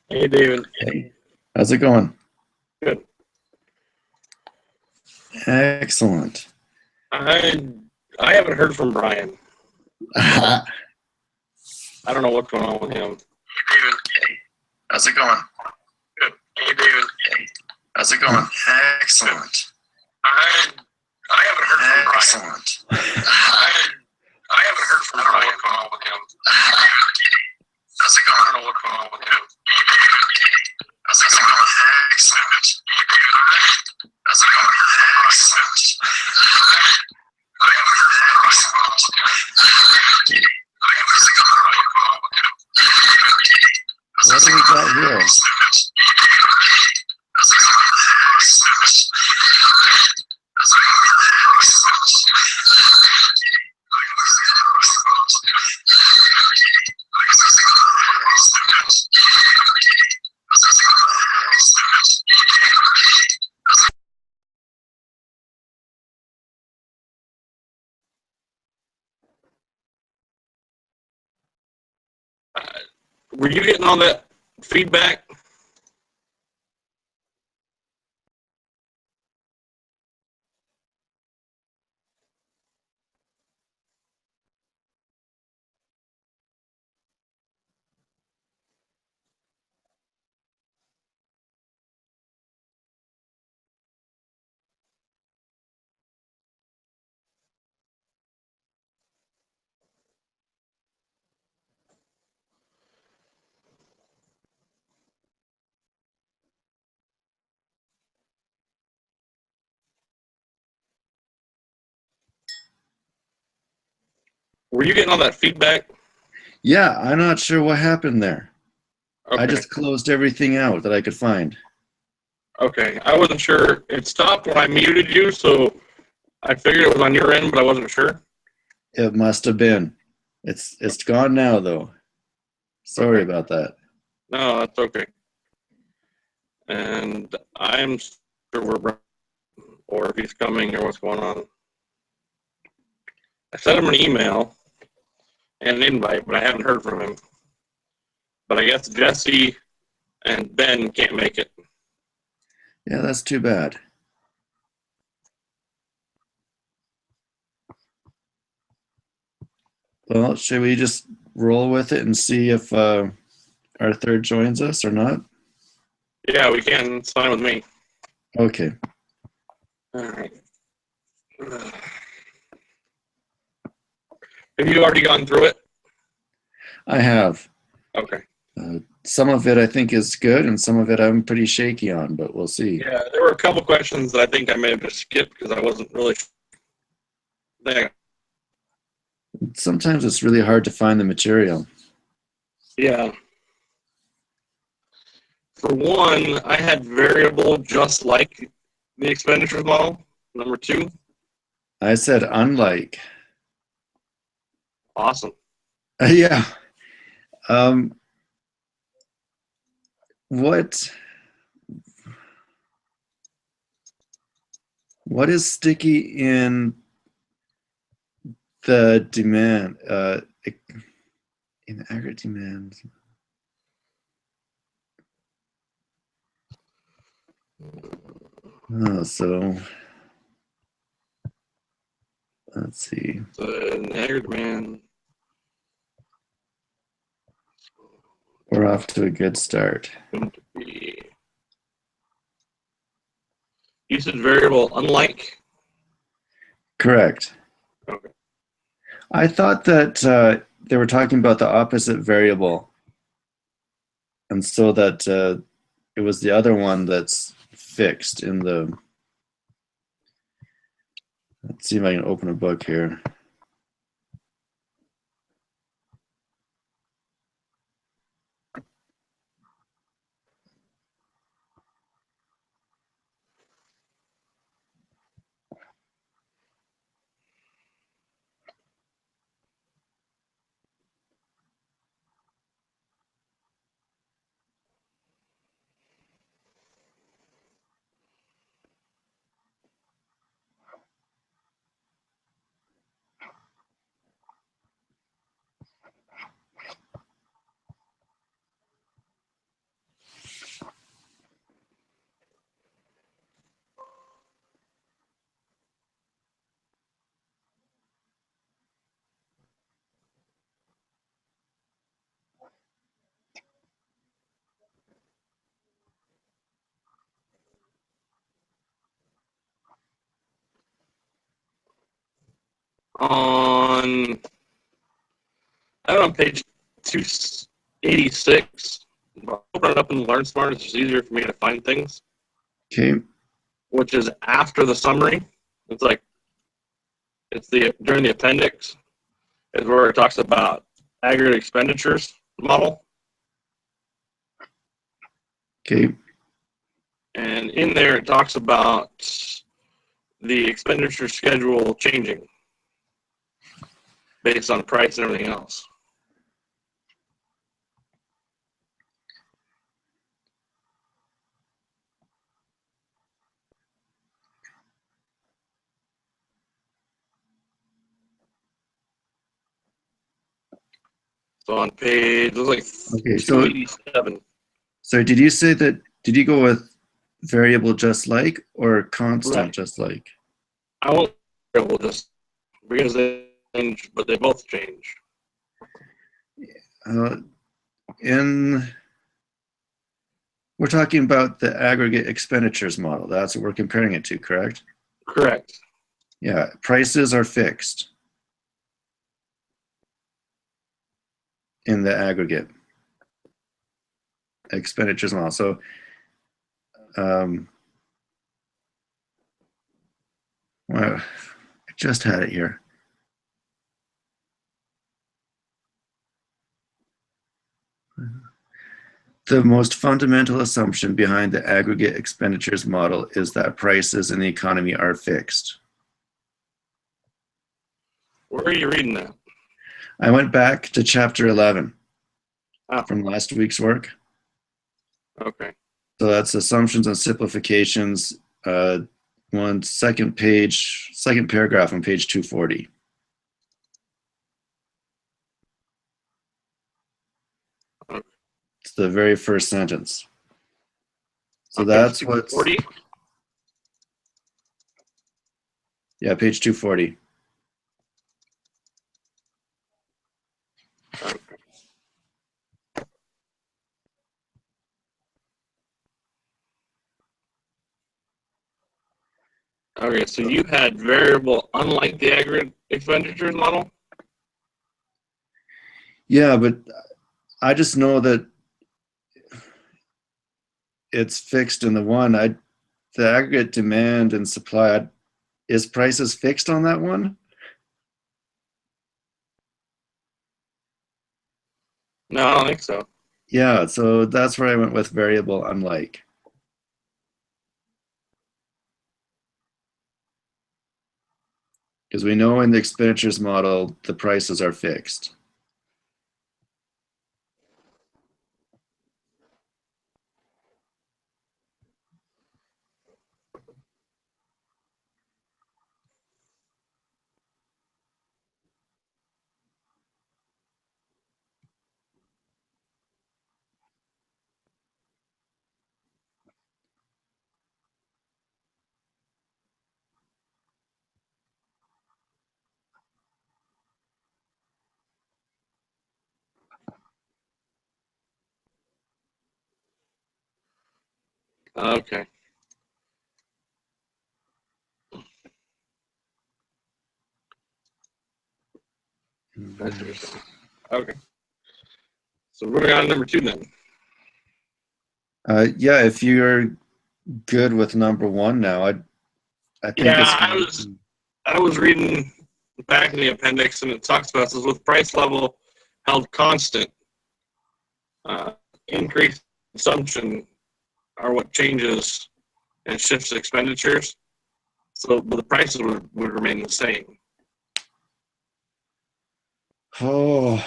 Hey, David. Hey, how's it going? Good. Excellent. I I haven't heard from Brian. Hey, I don't know what's going on with him. David. Hey, how's it going? Good. Hey, David. Hey, how's it going? Excellent. I I haven't heard from Brian. Excellent. I haven't heard from Brian. What's going on with him? How's it I going? don't know what's going on with him. How's it going? Excellent. How's it going? Excellent. I haven't heard from Brian. How's it going? What do we got here? Were you getting all that feedback? Were you getting all that feedback? Yeah, I'm not sure what happened there. I Okay. just closed everything out that I could find. Okay. I wasn't sure. It stopped when I muted you, so I figured it was on your end, but I wasn't sure. It must have been. It's gone now though. Sorry Okay. about that. No, that's okay. And I'm sure we're or if he's coming or what's going on. I sent him an email and an invite, but I haven't heard from him. But I guess Jesse and Ben can't make it. Yeah, that's too bad. Well, should we just roll with it and see if our third joins us or not? Yeah, we can. It's fine with me. Okay. All right. Have you already gone through it? I have. Okay. Some of it I think is good, and some of it I'm pretty shaky on, but we'll see. Yeah, there were a couple questions that I think I may have just skipped because I wasn't really there. Sometimes it's really hard to find the material. Yeah. For one, I had variable just like the expenditures model. Number two, I said unlike. awesome. Yeah. Um, what what is sticky in the demand? In aggregate demand. Oh, so let's see. The aggregate demand. We're off to a good start. Going to be usage variable unlike. Correct. Okay. I thought that they were talking about the opposite variable, and so that it was the other one that's fixed in the. Let's see if I can open a book here. On, I don't know, page 286. I'll open it up in Learn Smart. It's just easier for me to find things. Okay. Which is after the summary. It's like, during the appendix is where it talks about aggregate expenditures model. Okay. And in there it talks about the expenditure schedule changing based on price and everything else. So on page, it was like Okay. 287. So did you say that, did you go with variable just like or constant Right. just like? I won't, we'll just, because they change, but they both change. We're talking about the aggregate expenditures model. That's what we're comparing it to, correct? Correct. Yeah, prices are fixed in the aggregate expenditures model. So well, I just had it here. The most fundamental assumption behind the aggregate expenditures model is that prices in the economy are fixed. Where are you reading that? I went back to chapter 11 Oh. from last week's work. Okay. So that's assumptions and simplifications. Second paragraph on page 240. Okay. It's the very first sentence. So Okay, that's what's 40. Yeah, page 240. Okay. Okay, so you had variable unlike the aggregate expenditures model? Yeah, but I just know that it's fixed in the one. The aggregate demand and supply, is prices fixed on that one? No, I don't think so. Yeah, so that's where I went with variable unlike. Because we know in the expenditures model, the prices are fixed. Okay. That's what you're saying. Okay. So we're on number 2 then. Yeah, if you're good with number 1 now, I think Yeah, I was reading back in the appendix, and it talks about this with price level held constant. Increased consumption are what changes and shifts expenditures. So the prices would remain the same. Oh,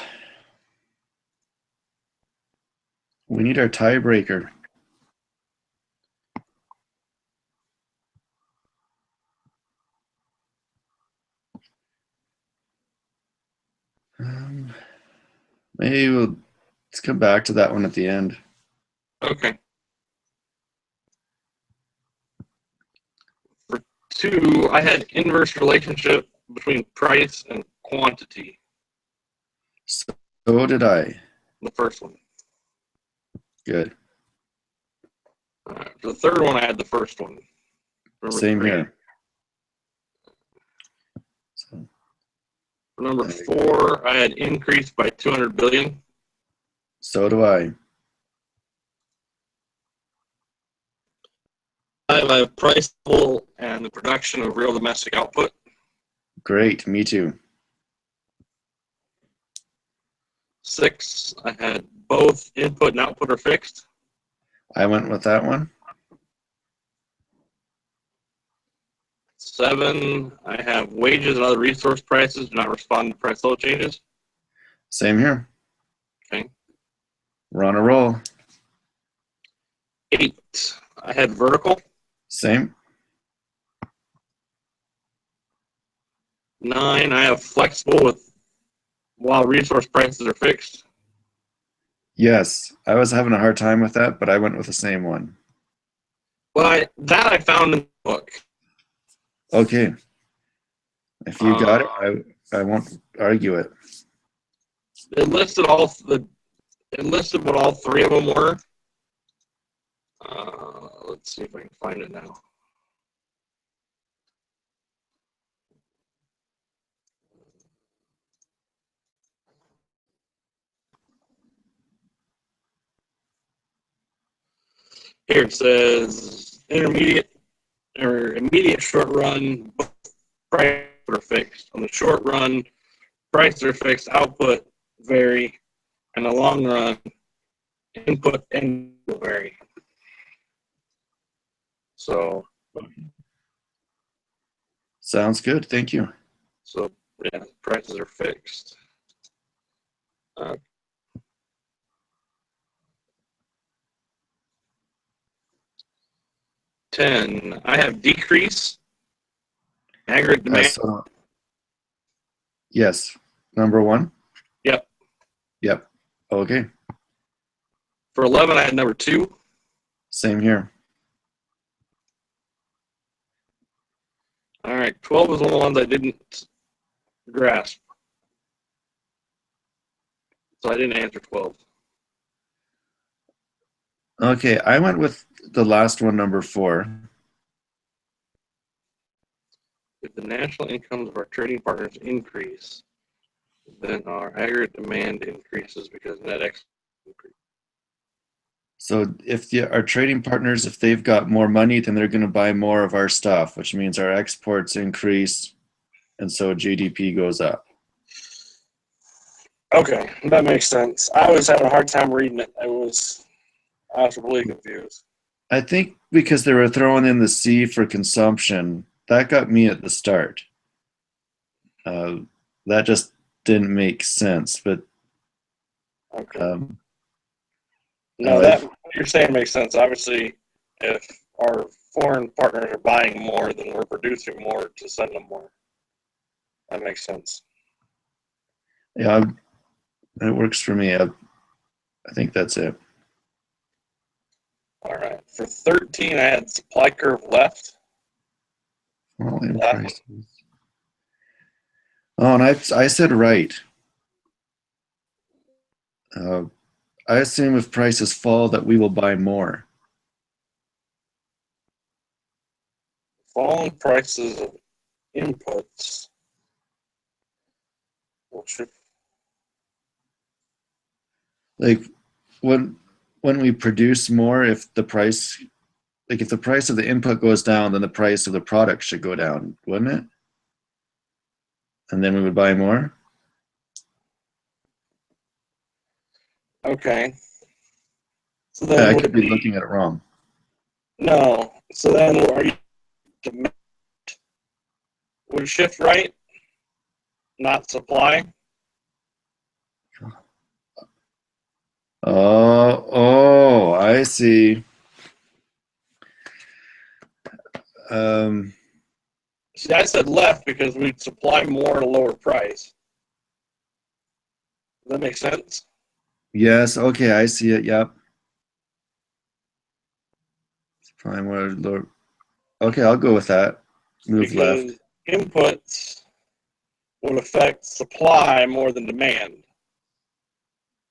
we need our tiebreaker. Maybe let's come back to that one at the end. Okay. For 2, I had inverse relationship between price and quantity. So did I. The first one. Good. For the third one, I had the first one. Same 3. here. So For number 4, I had increased by 200 billion. So do I. 5, I have price level and the production of real domestic output. Great. Me too. 6, I had both input and output are fixed. I went with that one. 7, I have wages and other resource prices do not respond to price level changes. Same here. Okay. We're on a roll. 8, I had vertical. Same. 9, I have flexible with while resource prices are fixed. Yes. I was having a hard time with that, but I went with the same one. Well, that I found in the book. Okay. If you got it, I won't argue it. It listed what all 3 of them were. Let's see if I can find it now. Here it says intermediate or immediate short run prices are fixed. On the short run, prices are fixed, output vary, and the long run, input and vary. So Sounds good. Thank you. So yeah, prices are fixed. 10, I have decrease, aggregate demand. Yes. Number 1? Yep. Yep. Okay. For 11, I had number 2. Same here. All right, 12 was one of the ones I didn't grasp. So I didn't answer 12. Okay, I went with the last one, number 4. If the national incomes of our trading partners increase, then our aggregate demand increases because net exports increase. So if our trading partners, if they've got more money, then they're going to buy more of our stuff, which means our exports increase, and so GDP goes up. Okay, that makes sense. I was having a hard time reading it. I was really confused. I think because they were throwing in the C for consumption, that got me at the start. That just didn't make sense, but okay. No, that what you're saying makes sense. Obviously, if our foreign partners are buying more, then we're producing more to send them more. That makes sense. Yeah, it works for me. I think that's it. All right. For 13, I had supply curve left. Well, in prices. Oh, and I said right. I assume if prices fall that we will buy more. Falling prices of inputs. Like when we produce more, if the price of the input goes down, then the price of the product should go down, wouldn't it? And then we would buy more. Okay. So then I could be looking at it wrong. No. So then would shift right, not supply? Oh, I see. See, I said left because we'd supply more at a lower price. Does that make sense? Yes. Okay, I see it. Yep. Supply more lower. Okay, I'll go with that. Move because left. Inputs would affect supply more than demand.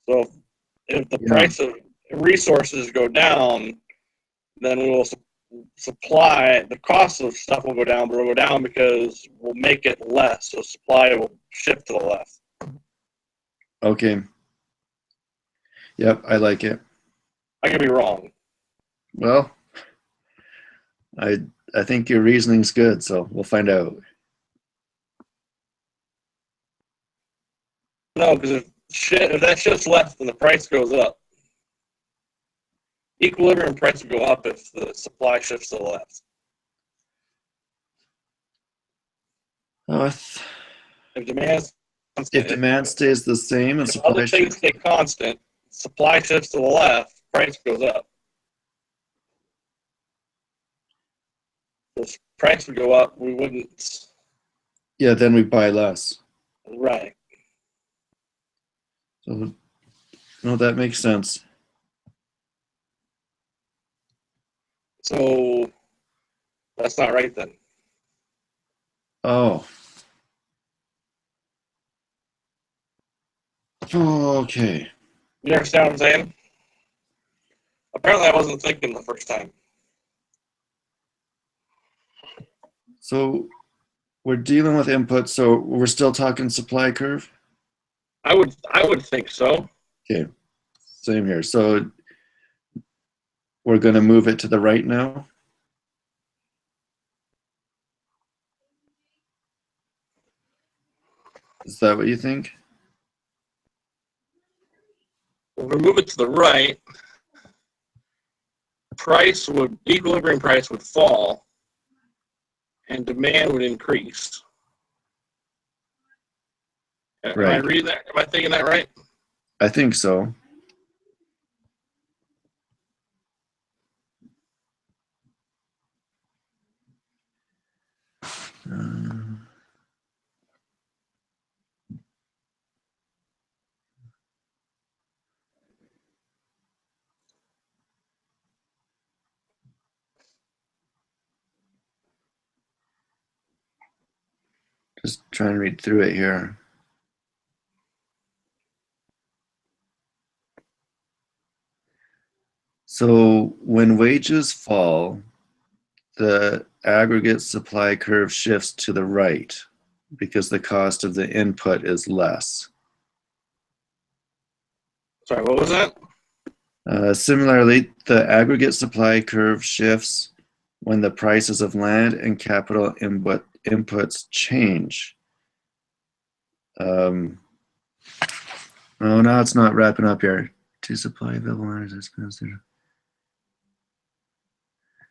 So if the price of resources go down, then supply, the cost of stuff will go down, but it'll go down because we'll make it less, so supply will shift to the left. Okay. Yep, I like it. I could be wrong. Well, I think your reasoning's good, so we'll find out. No, because if that shifts left, then the price goes up. Equilibrium price will go up if the supply shifts to the left. Oh, If demand if demand stays the same and if supply other things stay constant, supply shifts to the left, price goes up. If price would go up, we wouldn't. yeah, then we buy less. Right. So, no, that makes sense. So that's not right then. Oh. Okay. You understand what I'm saying? Apparently, I wasn't thinking the first time. So we're dealing with input, so we're still talking supply curve? I would think so. Okay. Same here. So we're going to move it to the right now? Is that what you think? If we move it to the right, equilibrium price would fall, and demand would increase. Am I reading that? Am I thinking that right? I think so. Just trying to read through it here. So when wages fall, the aggregate supply curve shifts to the right because the cost of the input is less. Sorry, what was that? Similarly, the aggregate supply curve shifts when the prices of land and capital inputs change. Oh, no, it's not wrapping up here. To supply available land is expensive.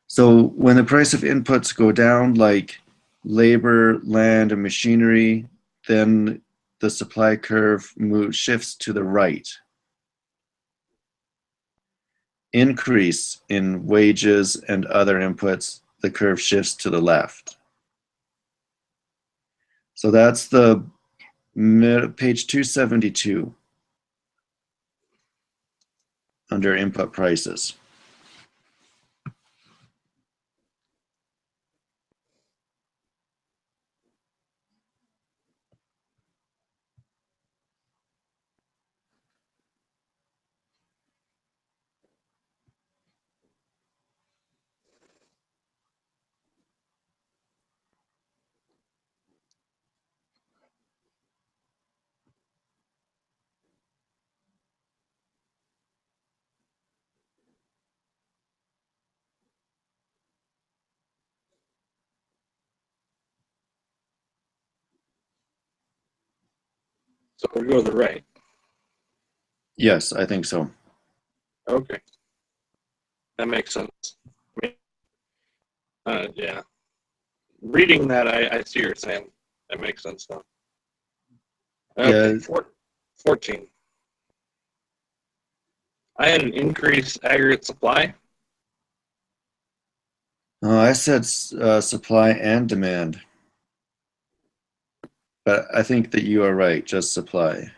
So when the price of inputs go down, like labor, land, and machinery, then the supply curve shifts to the right. Increase in wages and other inputs, the curve shifts to the left. So that's the page 272 under input prices. So we go to the right. Yes, I think so. Okay. That makes sense. Yeah. Reading that, I see what you're saying. That makes sense now. Okay, Yeah. 14. I had an increased aggregate supply. I said supply and demand. But I think that you are right, just supply.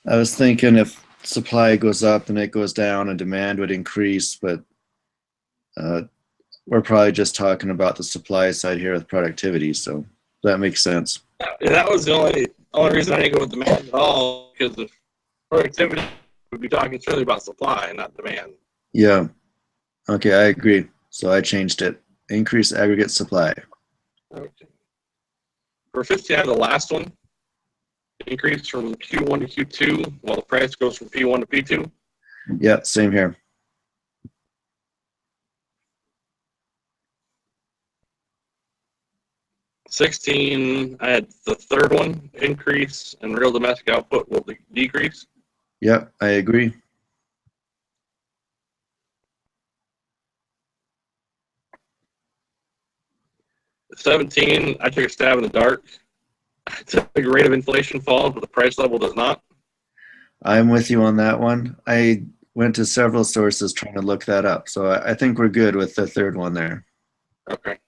I was thinking if supply goes up, then it goes down and demand would increase, but we're probably just talking about the supply side here with productivity, so that makes sense. Yeah, that was the only reason I didn't go with demand at all, because of productivity We'd be talking certainly about supply, not demand. Yeah. Okay, I agree. So I changed it. Increase aggregate supply. Okay. For 15, the last one, increase from Q1 to Q2, while the price goes from P1 to P2. Yeah, same here. $16, I had the third one, increase and real domestic output will decrease. Yep, I agree. $17, I took a stab in the dark. The rate of inflation falls, but the price level does not. I'm with you on that one. I went to several sources trying to look that up. So I think we're good with the third one there. Okay.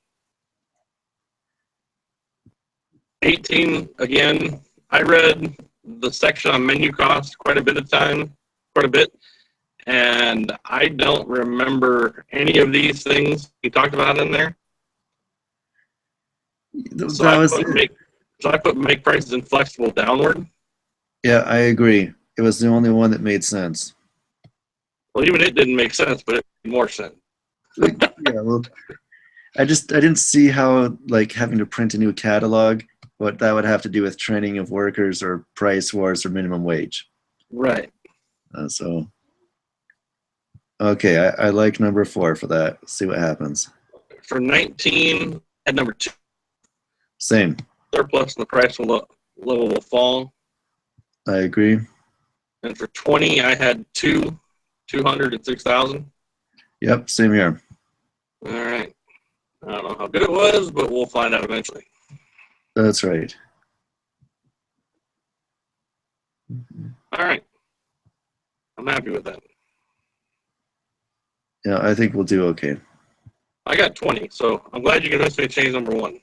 18, again, I read the section on menu costs quite a bit, and I don't remember any of these things you talked about in there. So That was it. I put make prices inflexible downward. Yeah, I agree. It was the only one that made sense. Well, even it didn't make sense, but it made more sense. Yeah, well, I didn't see how like having to print a new catalog, what that would have to do with training of workers or price wars or minimum wage. Right. So, okay, I like number 4 for that. Let's see what happens. For 19, at number 2, Same. surplus and the price level will fall. I agree. And for 20, I had 200 and 6,000. Yep, same here. All right. I don't know how good it was, but we'll find out eventually. That's right. All right. I'm happy with that. Yeah, I think we'll do okay. I got 20, so I'm glad you convinced me to change number 1.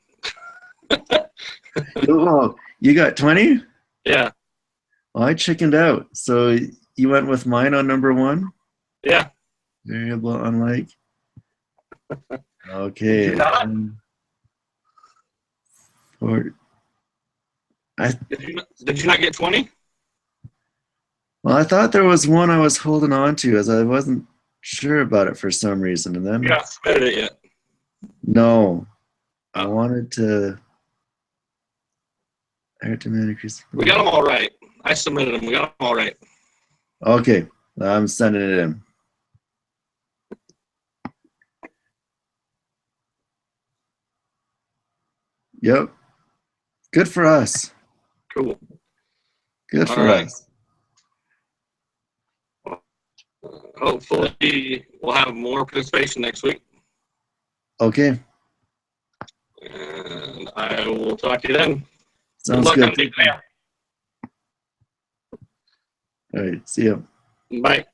Oh, you got 20? Yeah. Well, I chickened out. So you went with mine on number 1? Yeah. Variable unlike. Did Okay. you not? Did you not get 20? Well, I thought there was one I was holding on to as I wasn't sure about it for some reason. And then You haven't submitted it yet. no, I Oh. wanted to. Air demand increase. We got them all right. I submitted them. We got them all right. Okay, I'm sending it in. Yep. Good for us. Cool. Good All for right. us. Hopefully, we'll have more participation next week. Okay. And I will talk to you then. Sounds Good luck good. on the exam. All right. See you. Bye.